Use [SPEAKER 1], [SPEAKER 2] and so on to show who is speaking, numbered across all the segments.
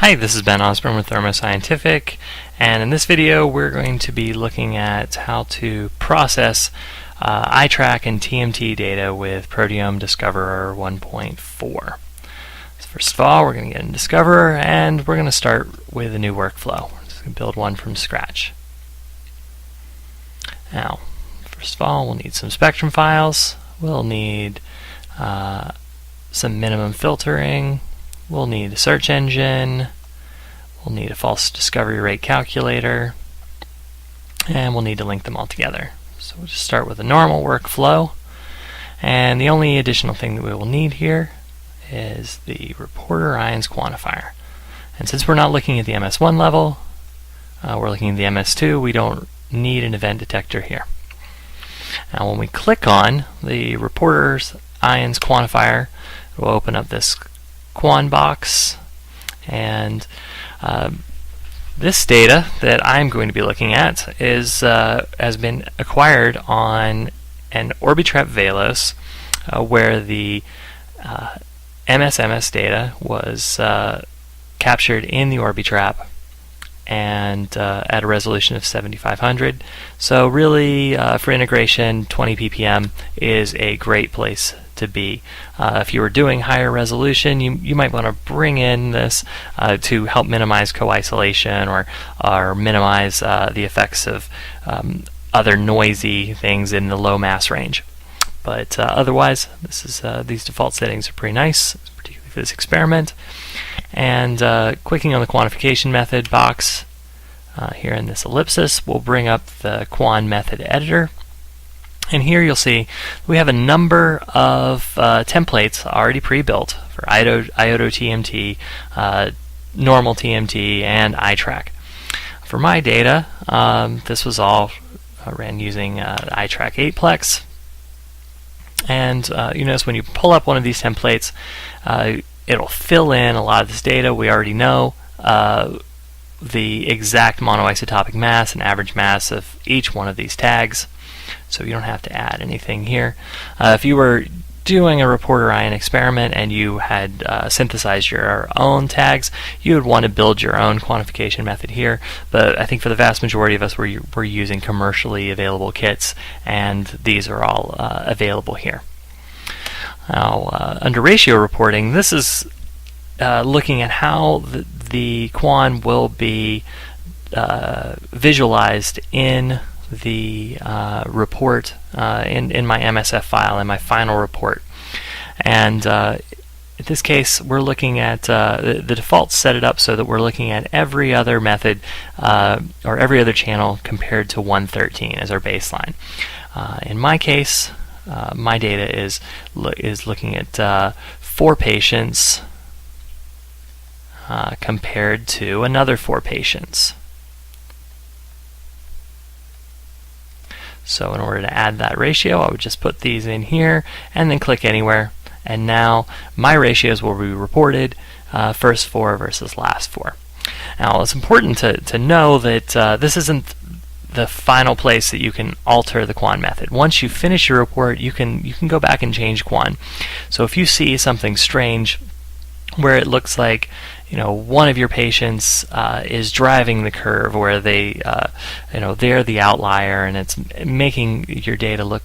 [SPEAKER 1] Hi, this is Ben Osborne with Thermo Scientific, and in this video we're going to be looking at how to process iTrack and TMT data with Proteome Discoverer 1.4. So first of all, we're going to get in Discoverer and we're going to start with a new workflow. We're just going to build one from scratch. Now, first of all, we'll need some spectrum files, we'll need some minimum filtering, we'll need a search engine, we'll need a false discovery rate calculator, and we'll need to link them all together. So we'll just start with a normal workflow, and the only additional thing that we will need here is the reporter ions quantifier. And since we're not looking at the MS1 level, we're looking at the MS2, we don't need an event detector here. Now when we click on the reporter's ions quantifier, we'll open up this Quan box, and this data that I'm going to be looking at is has been acquired on an Orbitrap Velos, where the MS data was captured in the Orbitrap and at a resolution of 7500. So really, for integration, 20 ppm is a great place to be. If you were doing higher resolution, you might want to bring in this to help minimize co-isolation or minimize the effects of other noisy things in the low mass range. But otherwise, these default settings are pretty nice, particularly for this experiment. And clicking on the quantification method box here in this ellipsis will bring up the Quan method editor. And here you'll see we have a number of templates already pre-built for IOTO TMT, normal TMT, and iTrack. For my data, this was all ran using iTrack 8plex. And you notice when you pull up one of these templates, it'll fill in a lot of this data. We already know the exact monoisotopic mass and average mass of each one of these tags, so you don't have to add anything here. If you were doing a reporter ion experiment and you had synthesized your own tags, you would want to build your own quantification method here, but I think for the vast majority of us we're using commercially available kits, and these are all available here. Now, under ratio reporting, this is looking at how the Quan will be visualized in the report in my MSF file, in my final report. And in this case, we're looking at the default set it up so that we're looking at every other method or every other channel compared to 113 as our baseline. In my case, my data is looking at 4 patients compared to another 4 patients. So in order to add that ratio, I would just put these in here and then click anywhere, and now my ratios will be reported, first 4 versus last 4. Now it's important to know that this isn't the final place that you can alter the Quan method. Once you finish your report, you can go back and change Quan. So if you see something strange where it looks like one of your patients is driving the curve, where they they're the outlier, and it's making your data look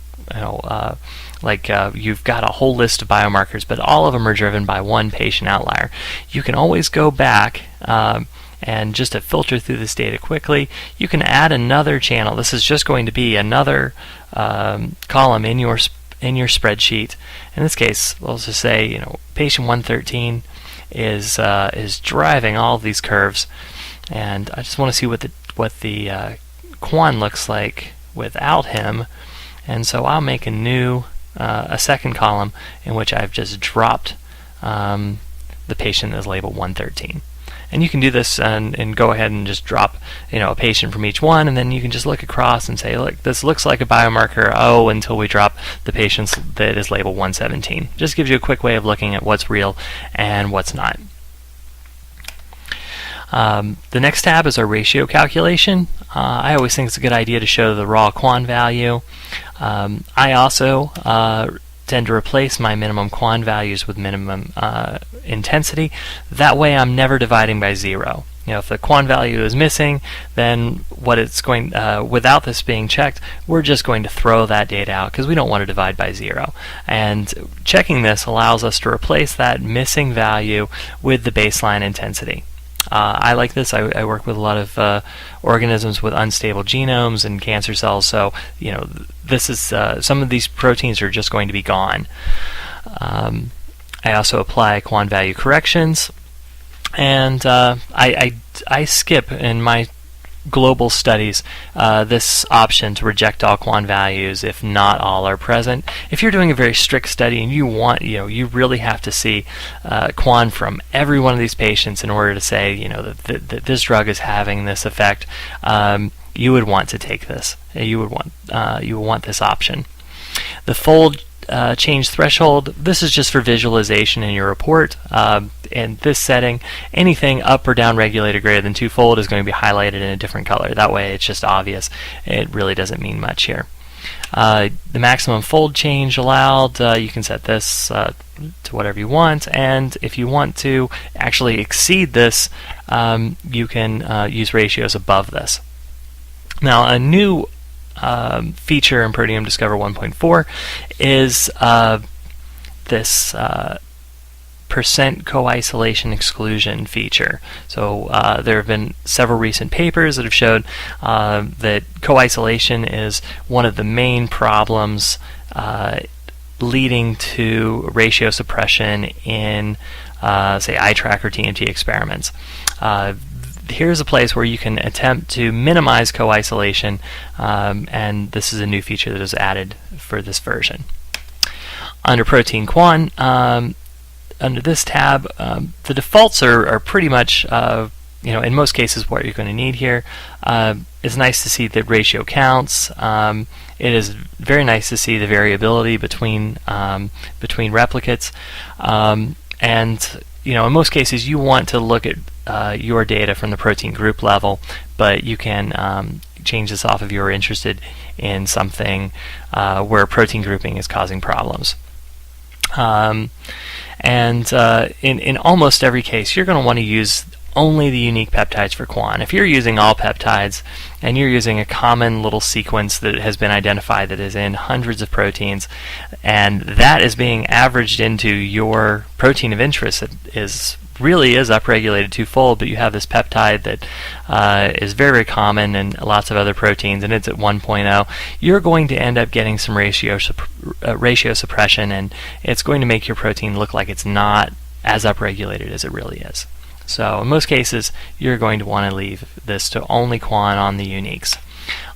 [SPEAKER 1] like you've got a whole list of biomarkers, but all of them are driven by one patient outlier. You can always go back and just to filter through this data quickly, you can add another channel. This is just going to be another column in your spreadsheet. In this case, we'll just say patient 113 is driving all of these curves, and I just want to see what the Quan looks like without him, and so I'll make a second column in which I've just dropped the patient that is labeled 113. And you can do this and go ahead and just drop a patient from each one, and then you can just look across and say, look, this looks like a biomarker, until we drop the patients that is labeled 117. Just gives you a quick way of looking at what's real and what's not. The next tab is our ratio calculation. I always think it's a good idea to show the raw Quan value. I also tend to replace my minimum quan values with minimum intensity. That way I'm never dividing by 0. If the quan value is missing, then what it's going without this being checked, we're just going to throw that data out because we don't want to divide by 0. And checking this allows us to replace that missing value with the baseline intensity. I like this. I work with a lot of organisms with unstable genomes and cancer cells, so this is some of these proteins are just going to be gone. I also apply quan value corrections. And I skip in my global studies this option to reject all quan values if not all are present. If you're doing a very strict study and you really have to see quan from every one of these patients in order to say that this drug is having this effect, you would want to take this. You would want this option. The fold change threshold, this is just for visualization in your report. In this setting, anything up or down regulated greater than 2-fold is going to be highlighted in a different color. That way it's just obvious. It really doesn't mean much here. The maximum fold change allowed, you can set this to whatever you want, and if you want to actually exceed this, you can use ratios above this. Now, a new feature in Proteome Discover 1.4 is this percent co-isolation exclusion feature. So there have been several recent papers that have showed that co-isolation is one of the main problems leading to ratio suppression in, say, iTrack or TMT experiments. Here's a place where you can attempt to minimize co-isolation, and this is a new feature that is added for this version. Under Protein Quan, under this tab, the defaults are pretty much, in most cases, what you're going to need here. It's nice to see that ratio counts. It is very nice to see the variability between replicates, and in most cases, you want to look at your data from the protein group level, but you can change this off if you're interested in something where protein grouping is causing problems. In almost every case, you're going to want to use only the unique peptides for Quan. If you're using all peptides and you're using a common little sequence that has been identified that is in hundreds of proteins, and that is being averaged into your protein of interest that really is upregulated 2-fold, but you have this peptide that is very, very common in lots of other proteins, and it's at 1.0, you're going to end up getting some ratio suppression, and it's going to make your protein look like it's not as upregulated as it really is. So in most cases, you're going to want to leave this to only Quan on the uniques.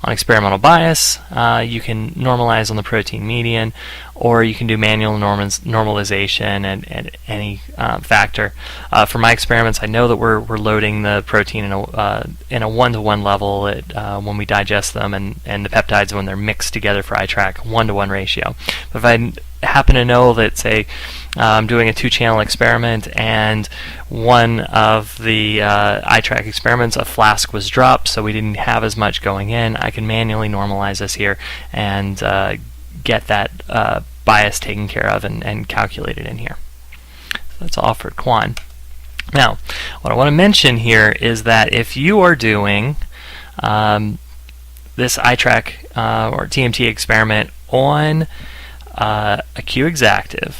[SPEAKER 1] On experimental bias, you can normalize on the protein median, or you can do manual normalization and any factor. For my experiments, I know that we're loading the protein in a 1-to-1 level when we digest them, and the peptides when they're mixed together for iTrack, 1-to-1 ratio. But if I happen to know that, say, I'm doing a 2-channel experiment, and one of the iTrack experiments, a flask was dropped, so we didn't have as much going in, I can manually normalize this here and get that bias taken care of and calculated in here. So that's all for Quan. Now, what I want to mention here is that if you are doing this iTrack or TMT experiment on a Q Exactive,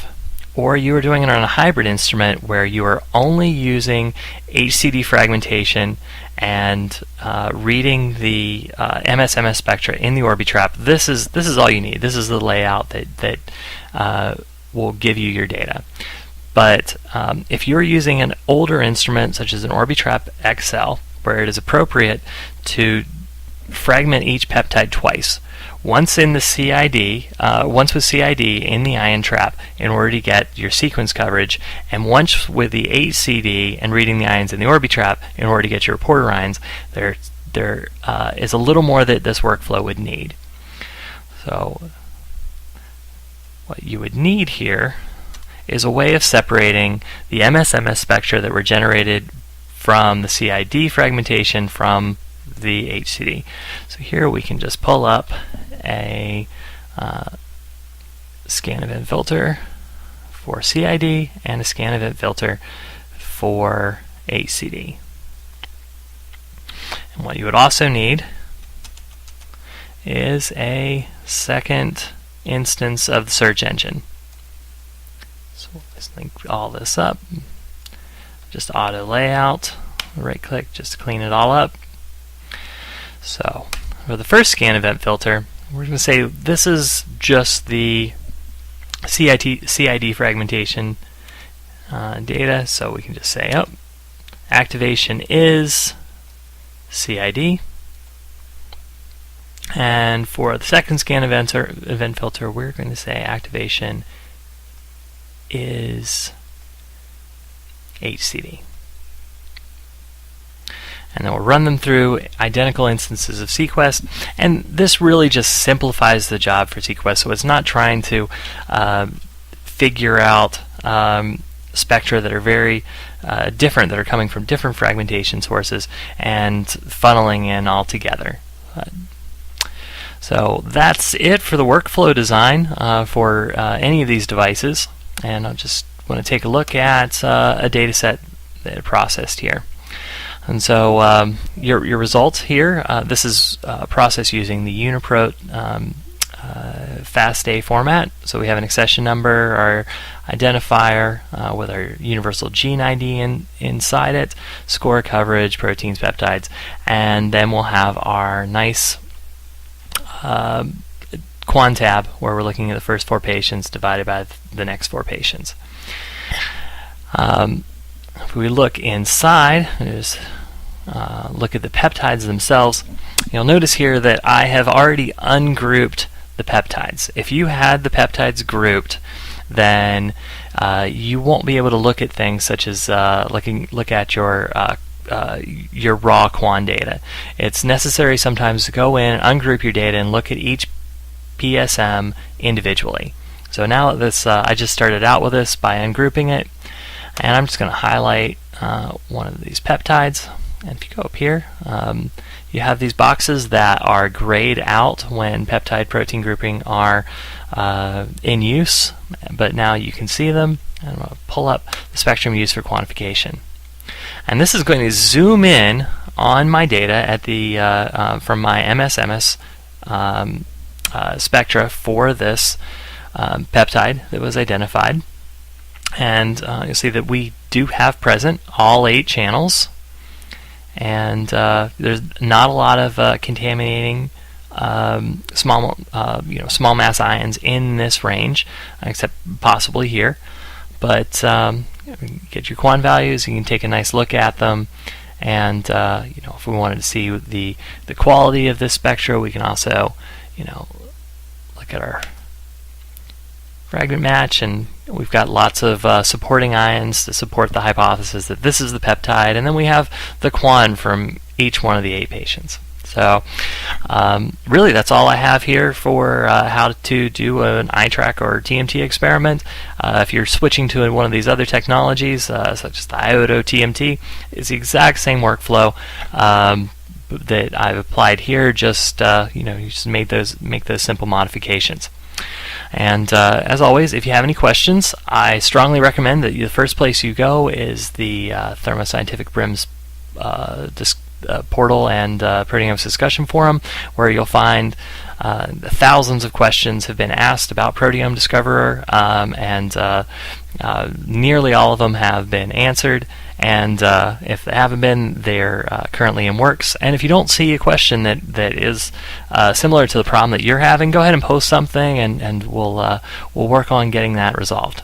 [SPEAKER 1] or you are doing it on a hybrid instrument where you are only using HCD fragmentation and reading the MS-MS spectra in the Orbitrap, this is all you need. This is the layout that will give you your data. But if you're using an older instrument such as an Orbitrap XL, where it is appropriate to fragment each peptide twice, once in the CID, once with CID in the ion trap in order to get your sequence coverage, and once with the HCD and reading the ions in the Orbitrap in order to get your reporter ions, there is a little more that this workflow would need. So what you would need here is a way of separating the MS-MS spectra that were generated from the CID fragmentation from the HCD. So here we can just pull up a scan event filter for CID and a scan event filter for HCD. And what you would also need is a second instance of the search engine. So we'll just link all this up. Just auto layout, right click just to clean it all up. So for the first scan event filter, we're going to say this is just the CID fragmentation data, so we can just say, oh, activation is CID. And for the second scan event filter, we're going to say activation is HCD. And then we'll run them through identical instances of sequest, and this really just simplifies the job for sequest, so it's not trying to figure out spectra that are very different, that are coming from different fragmentation sources, and funneling in all together. So that's it for the workflow design for any of these devices, and I just want to take a look at a data set that I processed here. And so your results here, this is processed using the UniProt FASTA format. So we have an accession number, our identifier with our universal gene ID inside it, score, coverage, proteins, peptides, and then we'll have our nice Quan tab where we're looking at the first 4 patients divided by the next 4 patients. If we look inside, just look at the peptides themselves, you'll notice here that I have already ungrouped the peptides. If you had the peptides grouped, then you won't be able to look at things such as look at your raw Quan data. It's necessary sometimes to go in, ungroup your data, and look at each PSM individually. So now this, I just started out with this by ungrouping it, and I'm just going to highlight one of these peptides. And if you go up here, you have these boxes that are grayed out when peptide protein grouping are in use, but now you can see them. And I'm going to pull up the spectrum used for quantification. And this is going to zoom in on my data at the from my MS spectra for this peptide that was identified. And you'll see that we do have present all 8 channels, and there's not a lot of contaminating small mass ions in this range, except possibly here. But get your Quan values, you can take a nice look at them, and if we wanted to see the quality of this spectra, we can also look at our fragment match, and we've got lots of supporting ions to support the hypothesis that this is the peptide, and then we have the Quan from each one of the 8 patients. So really that's all I have here for how to do an iTrack or TMT experiment. If you're switching to one of these other technologies, such as the Iodo TMT, it's the exact same workflow that I've applied here, just you just make those simple modifications. And as always, if you have any questions, I strongly recommend that the first place you go is the Thermo Scientific BRIMS portal and proteomics discussion forum, where you'll find thousands of questions have been asked about Proteome Discoverer, and nearly all of them have been answered. And if they haven't been, they're currently in works. And if you don't see a question that is similar to the problem that you're having, go ahead and post something, and we'll work on getting that resolved.